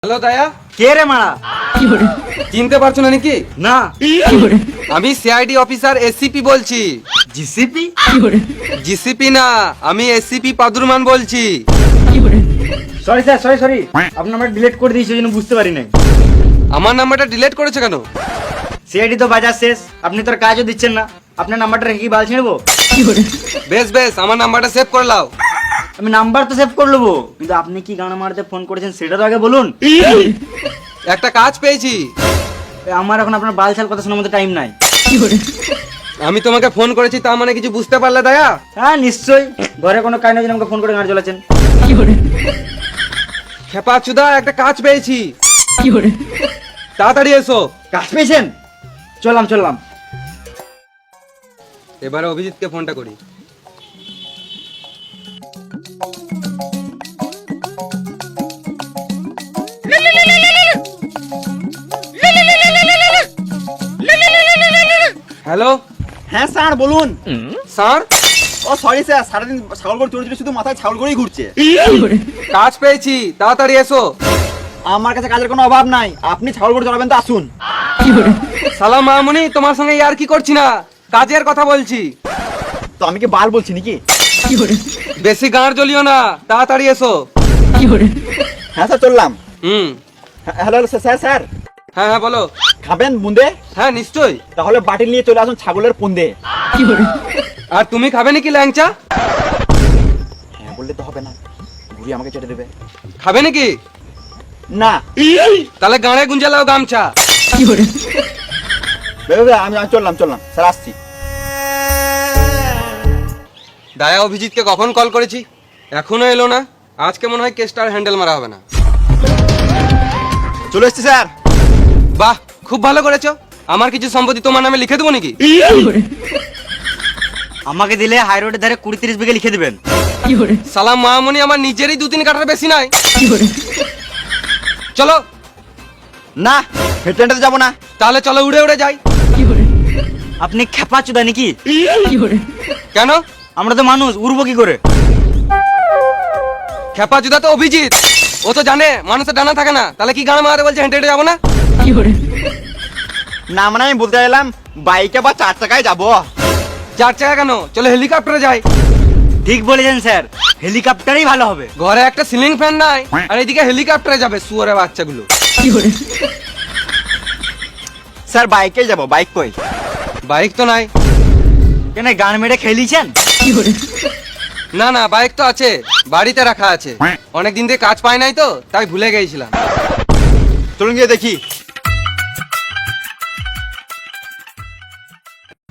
Hello দায়া, কে রে মারা? চিনতে পারছো না নাকি? না। আমি সিআইডি অফিসার এসসিপি বলছি। জিসিপি? জিসিপি না, আমি এসসিপি পাদুরমান বলছি। সরি স্যার, সরি আপনার নাম্বার ডিলিট করে দিয়েছি, ওই জন্য বুঝতে পারি নাই। আমার নাম্বারটা ডিলিট করেছে কেন? সিআইডি তো বাজার শেষ, আপনি তো আর কাজও দিচ্ছেন না, আপনার নাম্বারটা রেখে কি বাল ছিঁড়বো? বেশ বেশ, আমার নাম্বারটা সেভ করে নাও। আমি নাম্বার তো সেভ করে নেবো, কিন্তু আপনি কি গান মারতে ফোন করেছেন সেটা তো আগে বলুন। একটা কাজ পেয়েছি। আমার এখন আপনার বাল ছাল কথা শোনার মতো টাইম নাই। আমি তোমাকে ফোন করেছি, তার মানে কিছু বুঝতে পারলে দায়া? হ্যাঁ নিশ্চয়ই, ঘরে কোনো কাজ নেই আমাকে ফোন করে গান চলেছেন। খেপা চুদা, একটা কাজ পেয়েছি, তাড়াতাড়ি এসো। কাজ পেয়েছেন? চললাম। এবারে অভিজিৎকে ফোনটা করি। হ্যালো হ্যাঁ স্যার বলুন। স্যার, ও সরি স্যার, সারাদিন ছাগল করে চড়ে শুধু মাথায় ছাগল করেই ঘুরছে। কাজ পেয়েছি, তাড়াতাড়ি এসো। আমার কাছে কাজের কোনো অভাব নাই, আপনি ছাগল করে চড়াবেন তো আসুন। সালাম মামুনি, তোমার সঙ্গে আর কি করছি না, কাজের কথা বলছি। তো আমি কি বাল বলছি নাকি? বেশি গাঁড় জ্বলিও না, তাড়াতাড়ি এসো। হ্যাঁ স্যার চললাম। হ্যালো স্যার স্যার হ্যাঁ হ্যাঁ বলো। খাবেন বুন্দে? হ্যাঁ নিশ্চয়ই। তাহলে বাটিল নিয়ে চলে আসুন ছাগলের পুন্দে। আর তুমি খাবে নাকি ল্যাংচা? হ্যাঁ বললে তো হবে না, ঘুরি আমাকে চেটে দেবে। খাবে নাকি? না। তাহলে গাঁড়ে গুঞ্জে লাও গামছা। আমি চললাম স্যার, আসছি। দায়া অভিজিৎকে কখন কল করেছি, এখনো এলো না। আজকে মনে হয় কেসটার হ্যান্ডেল মারা হবে না। চলে এসছি স্যার। বাহ, খুব ভালো করেছো। আমার কিছু সম্পত্তি তোমার নামে লিখে দেবো নাকি? আমাকে দিলে হাই রোডের ধারে 20-30 বিঘা লিখে দিবেন। সালাম মামুনি, আমার নিজেরই 2-3 কাঠার বেশি নাই। চলো। না, হেঁটে যাবো না। তাহলে চলো উড়ে উড়ে যাই। আপনি খেপা চুদা নাকি? কেন? আমরা তো মানুষ, উড়বো কি করে? খেপা জুদা তো অভিজিৎ, ও তো জানে মানুষের ডানা থাকে না। তাহলে কি গান মারাতে বলছে, হেঁটে হেঁটে যাবো না? না মানে আমি বলতে এলাম বাইকে বা 4 চাকায় যাবো। 4 চাকা কেন, চলো হেলিকপ্টারে যাই। ঠিক বলেছেন স্যার, হেলিকপ্টারই ভালো হবে। ঘরে একটা সিলিং ফ্যান নাই, আর এদিকে হেলিকপ্টারে যাবে শুয়োরের বাচ্চাগুলো। স্যার বাইকে যাবো, বাইক কই? বাইক তো নাই। কেন গান মেরে খেলিছেন? না না, বাইক তো আছে, বাড়িতে রাখা আছে। অনেকদিন থেকে কাজ পাই নাই তো, তাই ভুলে গেছিলাম। চলুন গিয়ে দেখি।